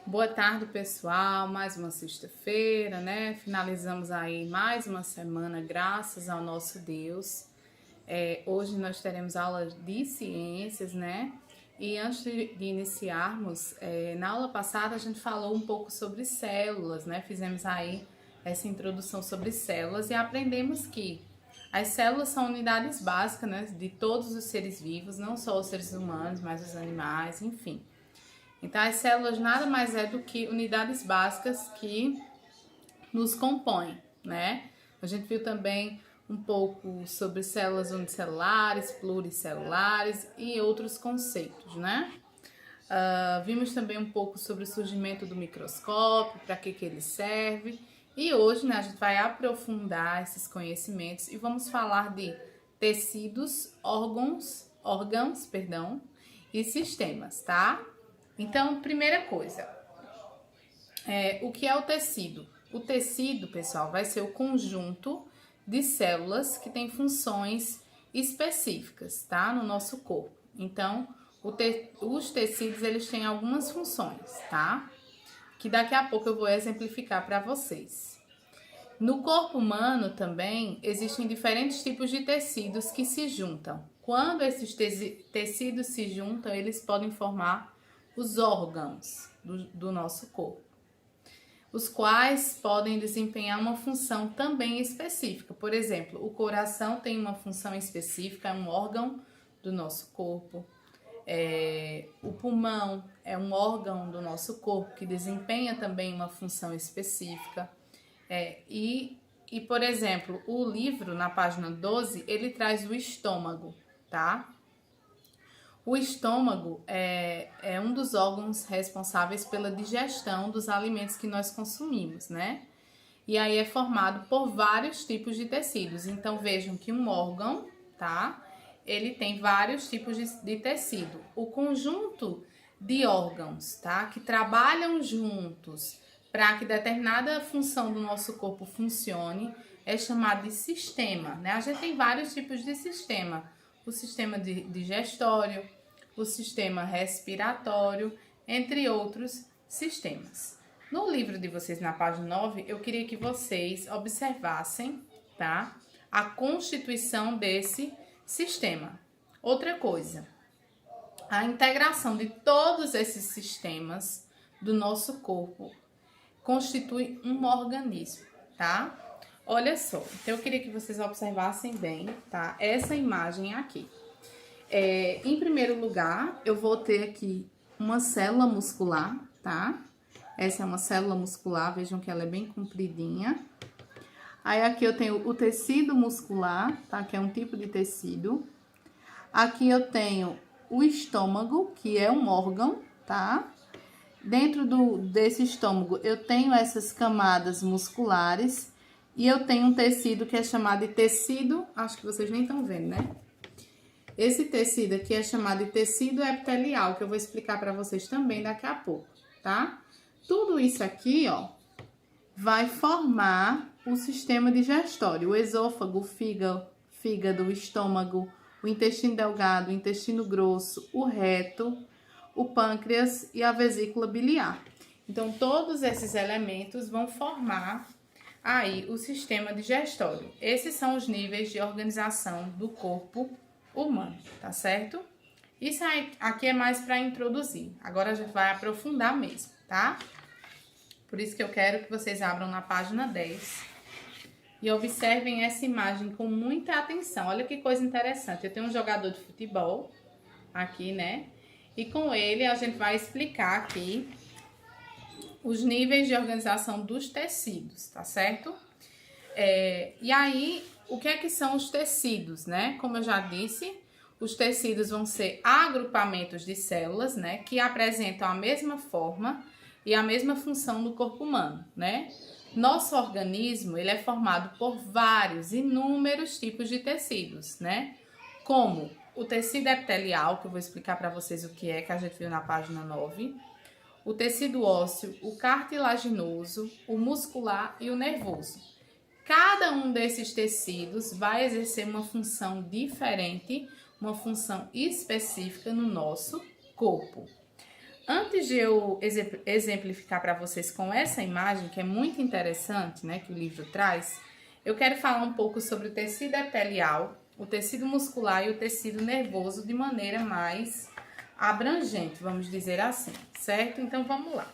Boa tarde, pessoal. Mais uma sexta-feira, né? Finalizamos aí mais uma semana, graças ao nosso Deus. Hoje nós teremos aula de ciências, né? E antes de iniciarmos, na aula passada a gente falou um pouco sobre células, né? Fizemos aí essa introdução sobre células e aprendemos que as células são unidades básicas, né, de todos os seres vivos, não só os seres humanos, mas os animais, enfim. Então, as células nada mais é do que unidades básicas que nos compõem, né? A gente viu também um pouco sobre células unicelulares, pluricelulares e outros conceitos, né? Vimos também um pouco sobre o surgimento do microscópio, para que ele serve. E hoje, né, a gente vai aprofundar esses conhecimentos e vamos falar de tecidos, órgãos, e sistemas, tá? Então, primeira coisa, o que é o tecido? O tecido, pessoal, vai ser o conjunto de células que tem funções específicas, tá? No nosso corpo. Então, os tecidos, eles têm algumas funções, tá? Que daqui a pouco eu vou exemplificar para vocês. No corpo humano também existem diferentes tipos de tecidos que se juntam. Quando esses tecidos se juntam, eles podem formar os órgãos do nosso corpo, os quais podem desempenhar uma função também específica. Por exemplo, o coração tem uma função específica, é um órgão do nosso corpo. O pulmão é um órgão do nosso corpo que desempenha também uma função específica. Por exemplo, o livro, na página 12, ele traz o estômago, tá? O estômago é um dos órgãos responsáveis pela digestão dos alimentos que nós consumimos, né? E aí é formado por vários tipos de tecidos. Então vejam que um órgão, tá? Ele tem vários tipos de tecido. O conjunto de órgãos, tá? Que trabalham juntos para que determinada função do nosso corpo funcione é chamado de sistema, né? A gente tem vários tipos de sistema. O sistema digestório, o sistema respiratório, entre outros sistemas. No livro de vocês, na página 9, eu queria que vocês observassem, tá? A constituição desse sistema. Outra coisa, a integração de todos esses sistemas do nosso corpo constitui um organismo, tá? Olha só, então eu queria que vocês observassem bem, tá? Essa imagem aqui. Em primeiro lugar, eu vou ter aqui uma célula muscular, tá? Essa é uma célula muscular, vejam que ela é bem compridinha. Aí aqui eu tenho o tecido muscular, tá? Que é um tipo de tecido. Aqui eu tenho o estômago, que é um órgão, tá? Dentro desse estômago eu tenho essas camadas musculares e eu tenho um tecido que é chamado de tecido, acho que vocês nem estão vendo, né? Esse tecido aqui é chamado de tecido epitelial, que eu vou explicar para vocês também daqui a pouco, tá? Tudo isso aqui, ó, vai formar o sistema digestório, o esôfago, o fígado, o estômago, o intestino delgado, o intestino grosso, o reto, o pâncreas e a vesícula biliar. Então, todos esses elementos vão formar aí o sistema digestório. Esses são os níveis de organização do corpo humano, tá certo? Isso aqui é mais para introduzir. Agora a gente vai aprofundar mesmo, tá? Por isso que eu quero que vocês abram na página 10 e observem essa imagem com muita atenção. Olha que coisa interessante. Eu tenho um jogador de futebol aqui, né? E com ele a gente vai explicar aqui os níveis de organização dos tecidos, tá certo? E aí, o que é que são os tecidos, né? Como eu já disse, os tecidos vão ser agrupamentos de células, né? Que apresentam a mesma forma e a mesma função no corpo humano, né? Nosso organismo, ele é formado por inúmeros tipos de tecidos, né? Como o tecido epitelial, que eu vou explicar para vocês o que a gente viu na página 9. O tecido ósseo, o cartilaginoso, o muscular e o nervoso. Cada um desses tecidos vai exercer uma função diferente, uma função específica no nosso corpo. Antes de eu exemplificar para vocês com essa imagem, que é muito interessante, né, que o livro traz, eu quero falar um pouco sobre o tecido epitelial, o tecido muscular e o tecido nervoso de maneira mais abrangente, vamos dizer assim, certo? Então, vamos lá.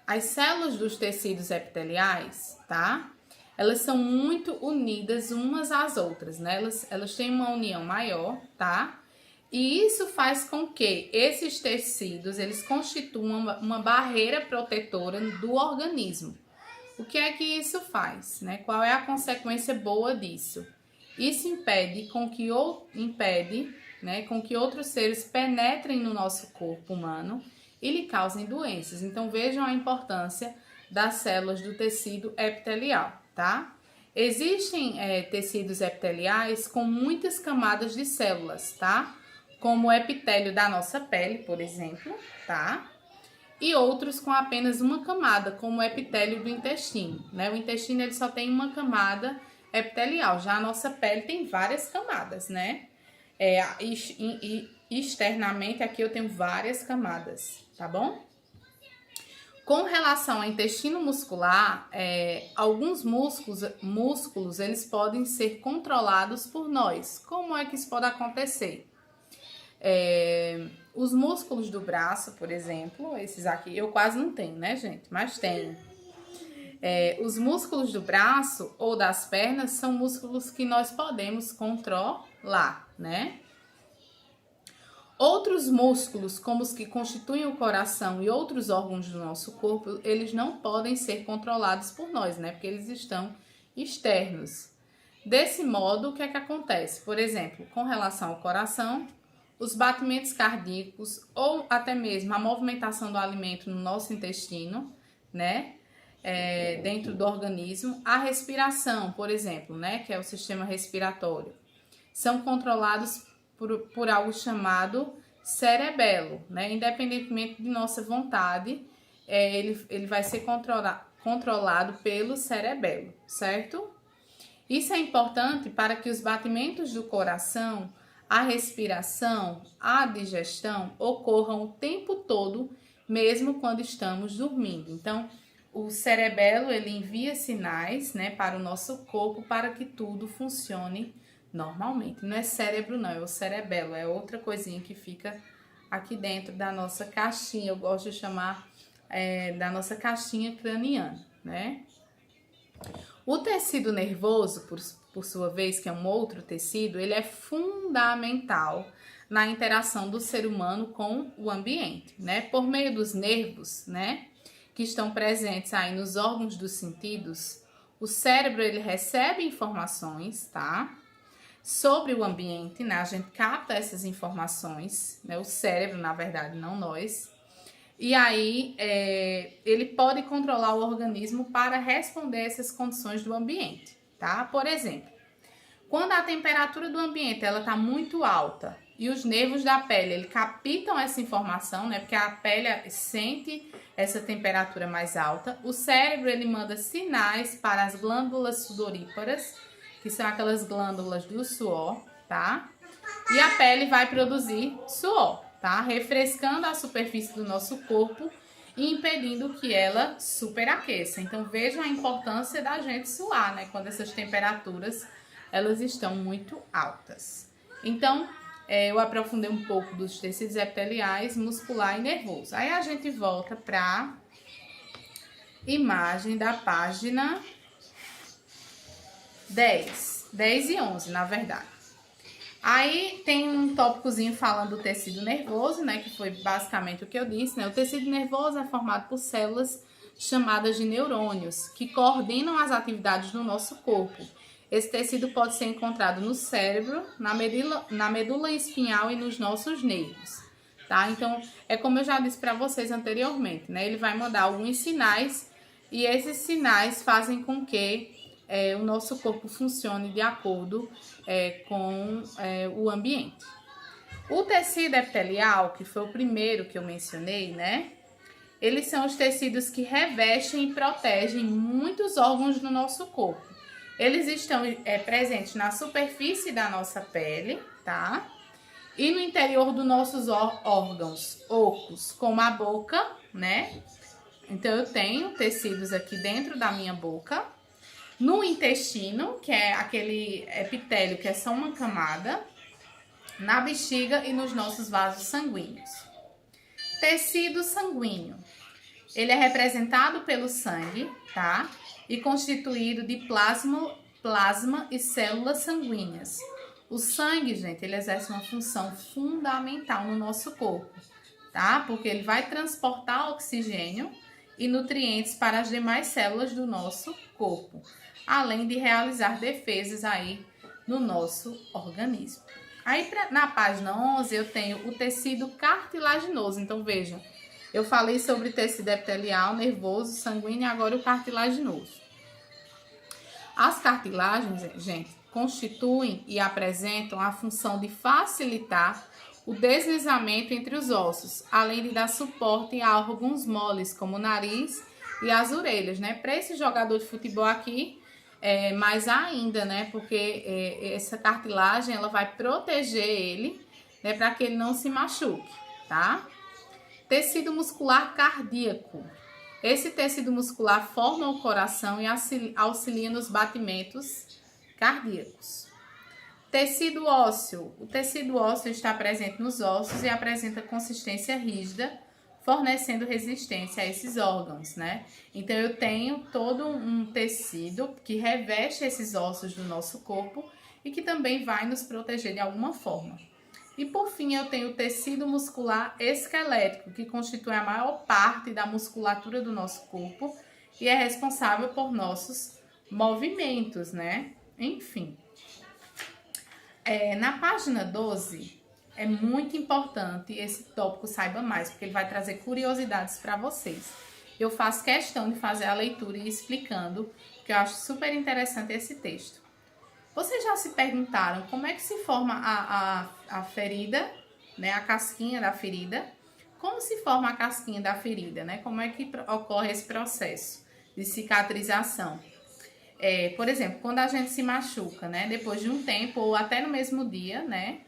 As células dos tecidos epiteliais, tá? Elas são muito unidas umas às outras, né? Elas têm uma união maior, tá? E isso faz com que esses tecidos, eles constituam uma barreira protetora do organismo. O que é que isso faz, né? Qual é a consequência boa disso? Isso impede com que outros seres penetrem no nosso corpo humano e lhe causem doenças. Então, vejam a importância das células do tecido epitelial, tá? Existem tecidos epiteliais com muitas camadas de células, tá? Como o epitélio da nossa pele, por exemplo, tá? E outros com apenas uma camada, como o epitélio do intestino, né? O intestino ele só tem uma camada epitelial, já a nossa pele tem várias camadas, né? Externamente aqui eu tenho várias camadas, tá bom? Com relação ao intestino muscular, alguns músculos eles podem ser controlados por nós. Como é que isso pode acontecer? Os músculos do braço, por exemplo, esses aqui eu quase não tenho, né, gente? Mas tenho. Os músculos do braço ou das pernas são músculos que nós podemos controlar, né? Outros músculos, como os que constituem o coração e outros órgãos do nosso corpo, eles não podem ser controlados por nós, né? Porque eles estão externos. Desse modo, o que é que acontece? Por exemplo, com relação ao coração, os batimentos cardíacos ou até mesmo a movimentação do alimento no nosso intestino, né? Dentro do organismo, a respiração, por exemplo, né? Que é o sistema respiratório, são controlados por algo chamado cerebelo, né? Independentemente de nossa vontade, ele vai ser controlado pelo cerebelo, certo? Isso é importante para que os batimentos do coração, a respiração, a digestão ocorram o tempo todo, mesmo quando estamos dormindo. Então, o cerebelo ele envia sinais, né, para o nosso corpo para que tudo funcione normalmente. Não é cérebro não, é o cerebelo, é outra coisinha que fica aqui dentro da nossa caixinha, eu gosto de chamar da nossa caixinha craniana, né? O tecido nervoso, por sua vez, que é um outro tecido, ele é fundamental na interação do ser humano com o ambiente, né? Por meio dos nervos, né, que estão presentes aí nos órgãos dos sentidos, o cérebro ele recebe informações, tá? Sobre o ambiente, né? A gente capta essas informações, né? O cérebro, na verdade, não nós. E aí, ele pode controlar o organismo para responder a essas condições do ambiente, tá? Por exemplo, quando a temperatura do ambiente ela tá muito alta e os nervos da pele, ele captam essa informação, né? Porque a pele sente essa temperatura mais alta. O cérebro, ele manda sinais para as glândulas sudoríparas, que são aquelas glândulas do suor, tá? E a pele vai produzir suor, tá? Refrescando a superfície do nosso corpo e impedindo que ela superaqueça. Então, vejam a importância da gente suar, né? Quando essas temperaturas, elas estão muito altas. Então, eu aprofundei um pouco dos tecidos epiteliais, muscular e nervoso. Aí, a gente volta para imagem da página 10 e 11, na verdade. Aí tem um tópicozinho falando do tecido nervoso, né, que foi basicamente o que eu disse, né? O tecido nervoso é formado por células chamadas de neurônios, que coordenam as atividades do nosso corpo. Esse tecido pode ser encontrado no cérebro, na medula espinhal e nos nossos nervos, tá? Então, é como eu já disse para vocês anteriormente, né? Ele vai mandar alguns sinais e esses sinais fazem com que o nosso corpo funcione de acordo com o ambiente. O tecido epitelial, que foi o primeiro que eu mencionei, né? Eles são os tecidos que revestem e protegem muitos órgãos do nosso corpo. Eles estão presentes na superfície da nossa pele, tá? E no interior dos nossos órgãos ocos, como a boca, né? Então, eu tenho tecidos aqui dentro da minha boca. No intestino, que é aquele epitélio que é só uma camada. Na bexiga e nos nossos vasos sanguíneos. Tecido sanguíneo. Ele é representado pelo sangue, tá? E constituído de plasma e células sanguíneas. O sangue, gente, ele exerce uma função fundamental no nosso corpo, tá? Porque ele vai transportar oxigênio e nutrientes para as demais células do nosso corpo, além de realizar defesas aí no nosso organismo. Aí na página 11 eu tenho o tecido cartilaginoso. Então veja, eu falei sobre tecido epitelial, nervoso, sanguíneo e agora o cartilaginoso. As cartilagens, gente, constituem e apresentam a função de facilitar o deslizamento entre os ossos, além de dar suporte a órgãos moles, como o nariz e as orelhas, né? Para esse jogador de futebol aqui, mais ainda, né? Porque essa cartilagem, ela vai proteger ele, né? Para que ele não se machuque, tá? Tecido muscular cardíaco. Esse tecido muscular forma o coração e auxilia nos batimentos cardíacos. Tecido ósseo. O tecido ósseo está presente nos ossos e apresenta consistência rígida, fornecendo resistência a esses órgãos, né? Então, eu tenho todo um tecido que reveste esses ossos do nosso corpo e que também vai nos proteger de alguma forma. E, por fim, eu tenho o tecido muscular esquelético, que constitui a maior parte da musculatura do nosso corpo e é responsável por nossos movimentos, né? Enfim. Na página 12, é muito importante esse tópico Saiba Mais, porque ele vai trazer curiosidades para vocês. Eu faço questão de fazer a leitura e explicando, porque eu acho super interessante esse texto. Vocês já se perguntaram como é que se forma a ferida, né? A casquinha da ferida? Como se forma a casquinha da ferida, né? Como é que ocorre esse processo de cicatrização? Por exemplo, quando a gente se machuca, né? Depois de um tempo ou até no mesmo dia, né?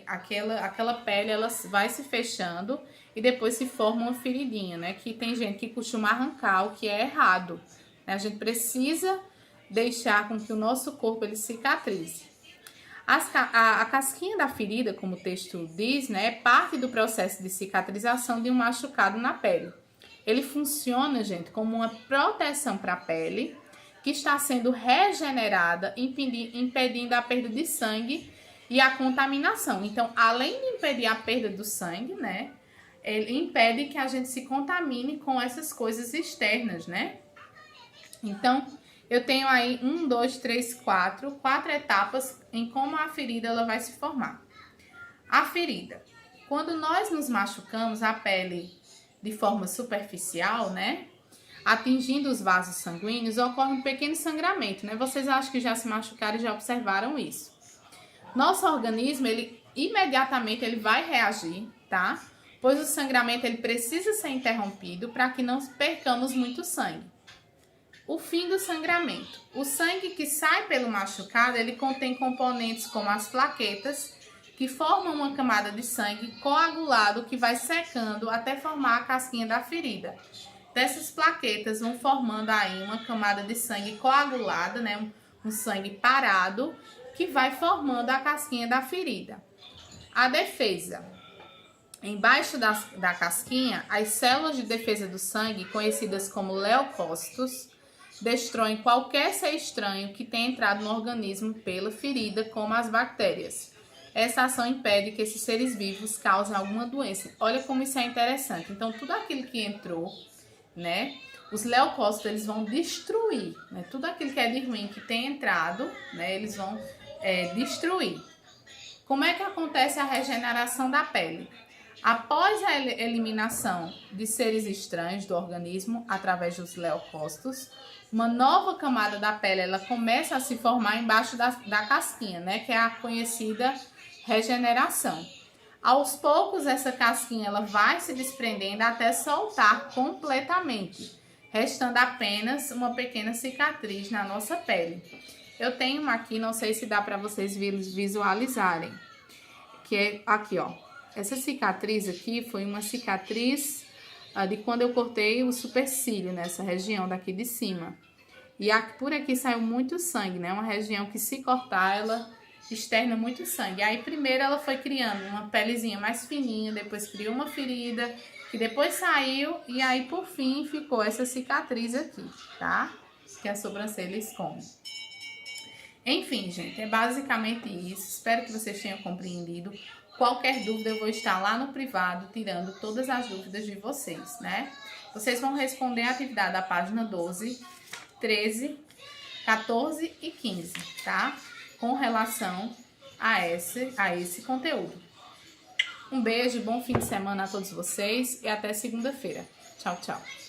Aquela pele, ela vai se fechando e depois se forma uma feridinha, né? Que tem gente que costuma arrancar, o que é errado, né? A gente precisa deixar com que o nosso corpo ele cicatrize. A casquinha da ferida, como o texto diz, né? É parte do processo de cicatrização de um machucado na pele. Ele funciona, gente, como uma proteção para a pele que está sendo regenerada, impedindo a perda de sangue e a contaminação. Então, além de impedir a perda do sangue, né? Ele impede que a gente se contamine com essas coisas externas, né? Então, eu tenho aí 4 etapas em como a ferida ela vai se formar. A ferida. Quando nós nos machucamos, a pele de forma superficial, né? Atingindo os vasos sanguíneos, ocorre um pequeno sangramento, né? Vocês acham que já se machucaram e já observaram isso. Nosso organismo, ele imediatamente ele vai reagir, tá? Pois o sangramento ele precisa ser interrompido para que não percamos muito sangue. O fim do sangramento. O sangue que sai pelo machucado, ele contém componentes como as plaquetas, que formam uma camada de sangue coagulado que vai secando até formar a casquinha da ferida. Dessas plaquetas vão formando aí uma camada de sangue coagulada, né? Um sangue parado, que vai formando a casquinha da ferida. A defesa. Embaixo da casquinha, as células de defesa do sangue, conhecidas como leucócitos, destroem qualquer ser estranho que tenha entrado no organismo pela ferida, como as bactérias. Essa ação impede que esses seres vivos causem alguma doença. Olha como isso é interessante. Então, tudo aquilo que entrou, né? Os leucócitos, eles vão destruir, né? Tudo aquilo que é de ruim que tem entrado, né? Eles vão destruir. Como é que acontece a regeneração da pele? Após a eliminação de seres estranhos do organismo, através dos leucócitos, uma nova camada da pele, ela começa a se formar embaixo da casquinha, né? Que é a conhecida regeneração. Aos poucos, essa casquinha ela vai se desprendendo até soltar completamente, restando apenas uma pequena cicatriz na nossa pele. Eu tenho uma aqui, não sei se dá para vocês visualizarem. que é aqui, ó. Essa cicatriz aqui foi uma cicatriz de quando eu cortei o supercílio, nessa região daqui de cima. E aqui, por aqui saiu muito sangue, né? Uma região que se cortar, ela externa muito sangue. Aí primeiro ela foi criando uma pelezinha mais fininha, depois criou uma ferida, que depois saiu, e aí por fim ficou essa cicatriz aqui, tá? Que a sobrancelha esconde. Enfim, gente, é basicamente isso. Espero que vocês tenham compreendido. Qualquer dúvida eu vou estar lá no privado, tirando todas as dúvidas de vocês, né? Vocês vão responder a atividade da página 12, 13, 14 e 15, tá? Com relação a esse conteúdo. Um beijo, bom fim de semana a todos vocês e até segunda-feira. Tchau, tchau.